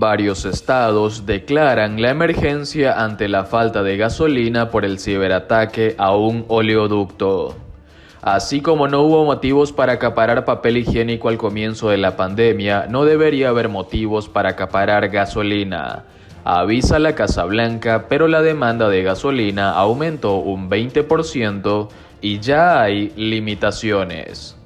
Varios estados declaran la emergencia ante la falta de gasolina por el ciberataque a un oleoducto. Así como no hubo motivos para acaparar papel higiénico al comienzo de la pandemia, no debería haber motivos para acaparar gasolina. Avisa la Casa Blanca, pero la demanda de gasolina aumentó un 20% y ya hay limitaciones.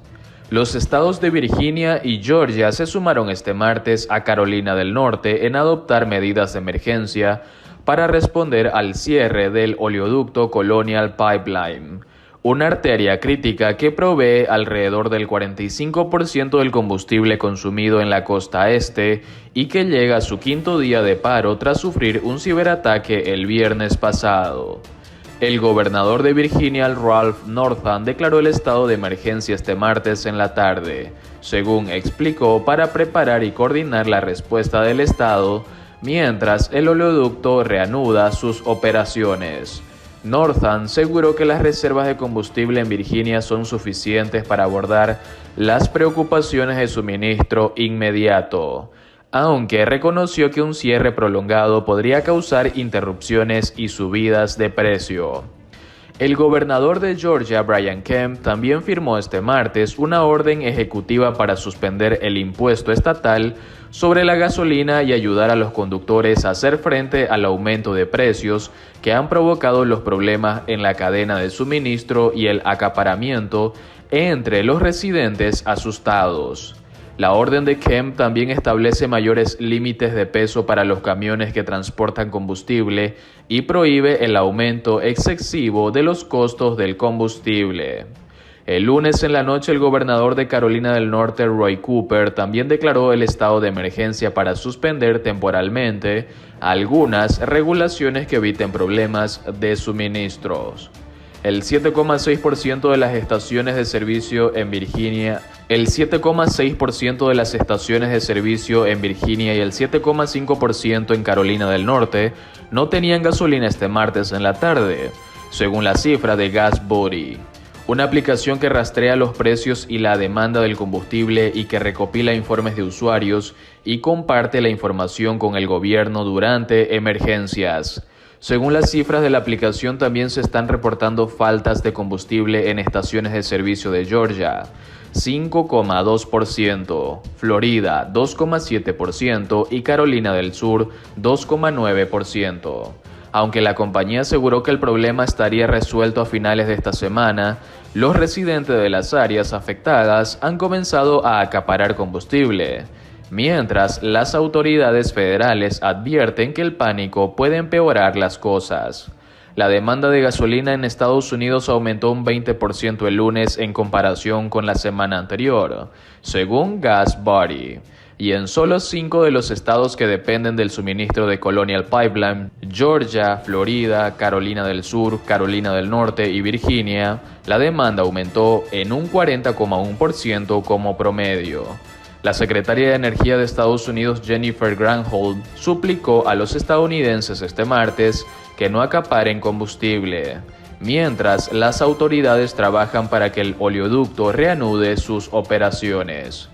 Los estados de Virginia y Georgia se sumaron este martes a Carolina del Norte en adoptar medidas de emergencia para responder al cierre del oleoducto Colonial Pipeline, una arteria crítica que provee alrededor del 45% del combustible consumido en la costa este y que llega a su quinto día de paro tras sufrir un ciberataque el viernes pasado. El gobernador de Virginia, Ralph Northam, declaró el estado de emergencia este martes en la tarde, según explicó, para preparar y coordinar la respuesta del estado mientras el oleoducto reanuda sus operaciones. Northam aseguró que las reservas de combustible en Virginia son suficientes para abordar las preocupaciones de suministro inmediato, aunque reconoció que un cierre prolongado podría causar interrupciones y subidas de precio. El gobernador de Georgia, Brian Kemp, también firmó este martes una orden ejecutiva para suspender el impuesto estatal sobre la gasolina y ayudar a los conductores a hacer frente al aumento de precios que han provocado los problemas en la cadena de suministro y el acaparamiento entre los residentes asustados. La orden de Kemp también establece mayores límites de peso para los camiones que transportan combustible y prohíbe el aumento excesivo de los costos del combustible. El lunes en la noche, el gobernador de Carolina del Norte, Roy Cooper, también declaró el estado de emergencia para suspender temporalmente algunas regulaciones que eviten problemas de suministros. El 7,6% de las estaciones de servicio en Virginia y el 7,5% en Carolina del Norte no tenían gasolina este martes en la tarde, según la cifra de GasBuddy, una aplicación que rastrea los precios y la demanda del combustible y que recopila informes de usuarios y comparte la información con el gobierno durante emergencias. Según las cifras de la aplicación, también se están reportando faltas de combustible en estaciones de servicio de Georgia, 5,2%, Florida, 2,7% y Carolina del Sur, 2,9%. Aunque la compañía aseguró que el problema estaría resuelto a finales de esta semana, los residentes de las áreas afectadas han comenzado a acaparar combustible, mientras las autoridades federales advierten que el pánico puede empeorar las cosas. La demanda de gasolina en Estados Unidos aumentó un 20% el lunes en comparación con la semana anterior, según GasBuddy. Y en solo 5 de los estados que dependen del suministro de Colonial Pipeline, Georgia, Florida, Carolina del Sur, Carolina del Norte y Virginia, la demanda aumentó en un 40,1% como promedio. La secretaria de Energía de Estados Unidos, Jennifer Granholm, suplicó a los estadounidenses este martes que no acaparen combustible, mientras las autoridades trabajan para que el oleoducto reanude sus operaciones.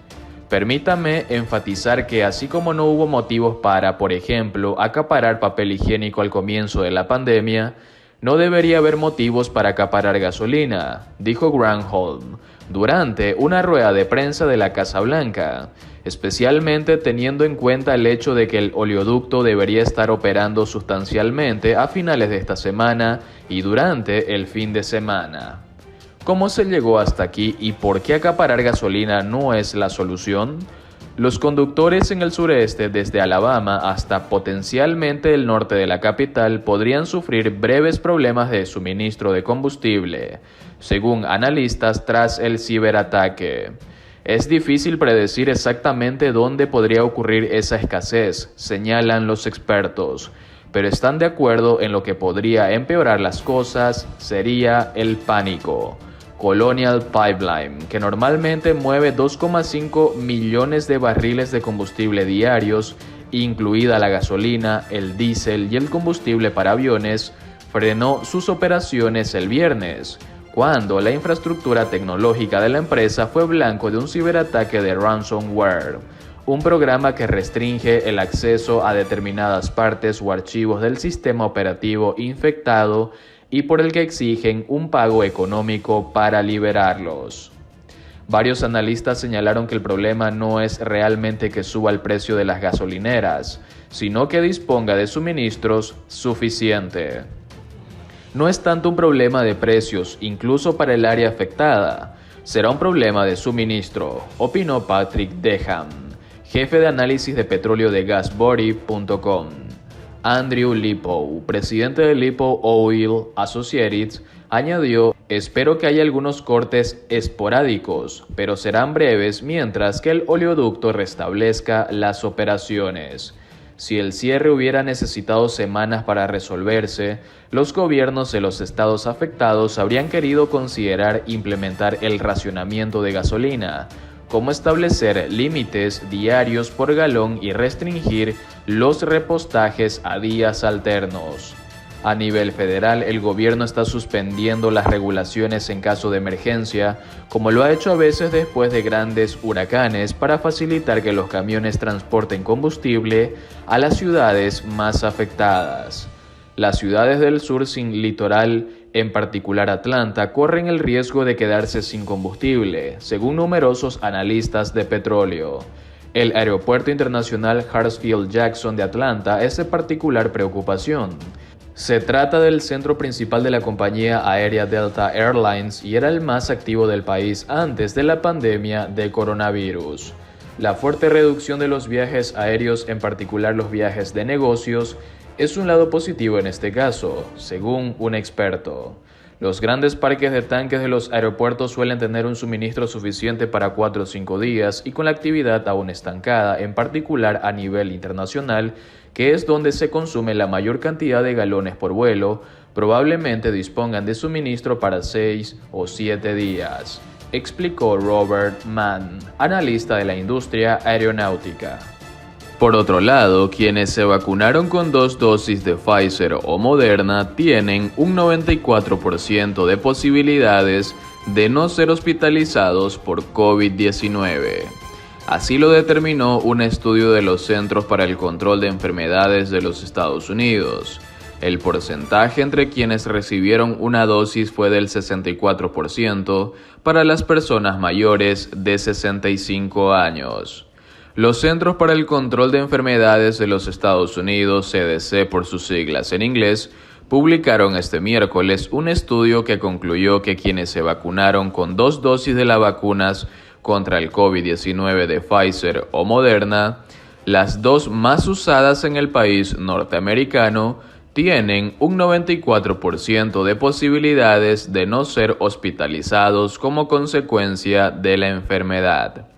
Permítame enfatizar que así como no hubo motivos para, por ejemplo, acaparar papel higiénico al comienzo de la pandemia, no debería haber motivos para acaparar gasolina, dijo Granholm durante una rueda de prensa de la Casa Blanca, especialmente teniendo en cuenta el hecho de que el oleoducto debería estar operando sustancialmente a finales de esta semana y durante el fin de semana. ¿Cómo se llegó hasta aquí y por qué acaparar gasolina no es la solución? Los conductores en el sureste, desde Alabama hasta potencialmente el norte de la capital, podrían sufrir breves problemas de suministro de combustible, según analistas tras el ciberataque. Es difícil predecir exactamente dónde podría ocurrir esa escasez, señalan los expertos, pero están de acuerdo en lo que podría empeorar las cosas sería el pánico. Colonial Pipeline, que normalmente mueve 2,5 millones de barriles de combustible diarios, incluida la gasolina, el diésel y el combustible para aviones, frenó sus operaciones el viernes, cuando la infraestructura tecnológica de la empresa fue blanco de un ciberataque de ransomware, un programa que restringe el acceso a determinadas partes o archivos del sistema operativo infectado y por el que exigen un pago económico para liberarlos. Varios analistas señalaron que el problema no es realmente que suba el precio de las gasolineras, sino que disponga de suministros suficiente. No es tanto un problema de precios, incluso para el área afectada, será un problema de suministro, opinó Patrick Deham, jefe de análisis de petróleo de GasBuddy.com. Andrew Lipow, presidente de Lipow Oil Associates, añadió: espero que haya algunos cortes esporádicos, pero serán breves mientras que el oleoducto restablezca las operaciones. Si el cierre hubiera necesitado semanas para resolverse, los gobiernos de los estados afectados habrían querido considerar implementar el racionamiento de gasolina, como establecer límites diarios por galón y restringir los repostajes a días alternos. A nivel federal, el gobierno está suspendiendo las regulaciones en caso de emergencia, como lo ha hecho a veces después de grandes huracanes, para facilitar que los camiones transporten combustible a las ciudades más afectadas. Las ciudades del sur sin litoral, en particular Atlanta, corren el riesgo de quedarse sin combustible, según numerosos analistas de petróleo. El Aeropuerto Internacional Hartsfield-Jackson de Atlanta es de particular preocupación. Se trata del centro principal de la compañía aérea Delta Airlines y era el más activo del país antes de la pandemia de coronavirus. La fuerte reducción de los viajes aéreos, en particular los viajes de negocios, es un lado positivo en este caso, según un experto. Los grandes parques de tanques de los aeropuertos suelen tener un suministro suficiente para 4 o 5 días y con la actividad aún estancada, en particular a nivel internacional, que es donde se consume la mayor cantidad de galones por vuelo, probablemente dispongan de suministro para 6 o 7 días, explicó Robert Mann, analista de la industria aeronáutica. Por otro lado, quienes se vacunaron con 2 dosis de Pfizer o Moderna tienen un 94% de posibilidades de no ser hospitalizados por COVID-19. Así lo determinó un estudio de los Centros para el Control de Enfermedades de los Estados Unidos. El porcentaje entre quienes recibieron una dosis fue del 64% para las personas mayores de 65 años. Los Centros para el Control de Enfermedades de los Estados Unidos, CDC por sus siglas en inglés, publicaron este miércoles un estudio que concluyó que quienes se vacunaron con 2 dosis de las vacunas contra el COVID-19 de Pfizer o Moderna, las 2 más usadas en el país norteamericano, tienen un 94% de posibilidades de no ser hospitalizados como consecuencia de la enfermedad.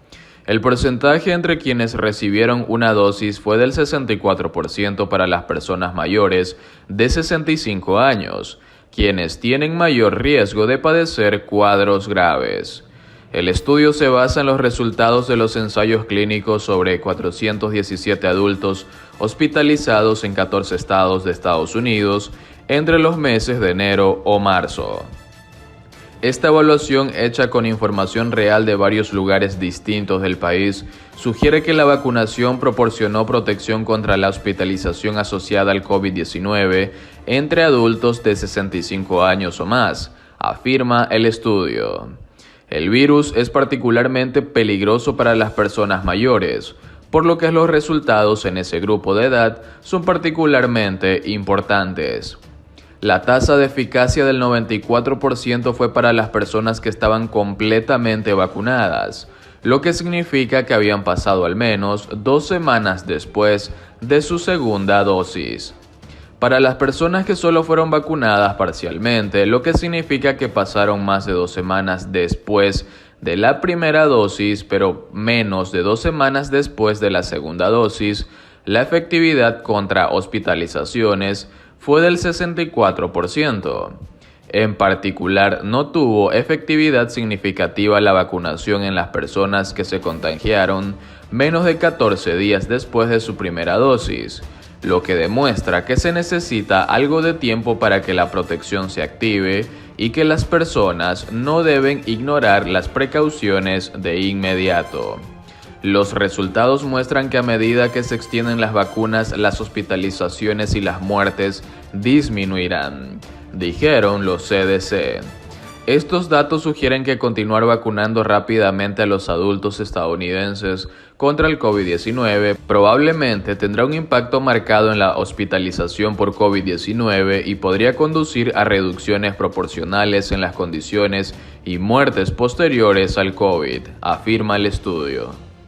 El porcentaje entre quienes recibieron una dosis fue del 64% para las personas mayores de 65 años, quienes tienen mayor riesgo de padecer cuadros graves. El estudio se basa en los resultados de los ensayos clínicos sobre 417 adultos hospitalizados en 14 estados de Estados Unidos entre los meses de enero o marzo. Esta evaluación, hecha con información real de varios lugares distintos del país, sugiere que la vacunación proporcionó protección contra la hospitalización asociada al COVID-19 entre adultos de 65 años o más, afirma el estudio. El virus es particularmente peligroso para las personas mayores, por lo que los resultados en ese grupo de edad son particularmente importantes. La tasa de eficacia del 94% fue para las personas que estaban completamente vacunadas, lo que significa que habían pasado al menos 2 semanas después de su segunda dosis. Para las personas que solo fueron vacunadas parcialmente, lo que significa que pasaron más de 2 semanas después de la primera dosis, pero menos de 2 semanas después de la segunda dosis, la efectividad contra hospitalizaciones fue del 64%. En particular, no tuvo efectividad significativa la vacunación en las personas que se contagiaron menos de 14 días después de su primera dosis, lo que demuestra que se necesita algo de tiempo para que la protección se active y que las personas no deben ignorar las precauciones de inmediato. Los resultados muestran que a medida que se extienden las vacunas, las hospitalizaciones y las muertes disminuirán, dijeron los CDC. Estos datos sugieren que continuar vacunando rápidamente a los adultos estadounidenses contra el COVID-19 probablemente tendrá un impacto marcado en la hospitalización por COVID-19 y podría conducir a reducciones proporcionales en las condiciones y muertes posteriores al COVID, afirma el estudio.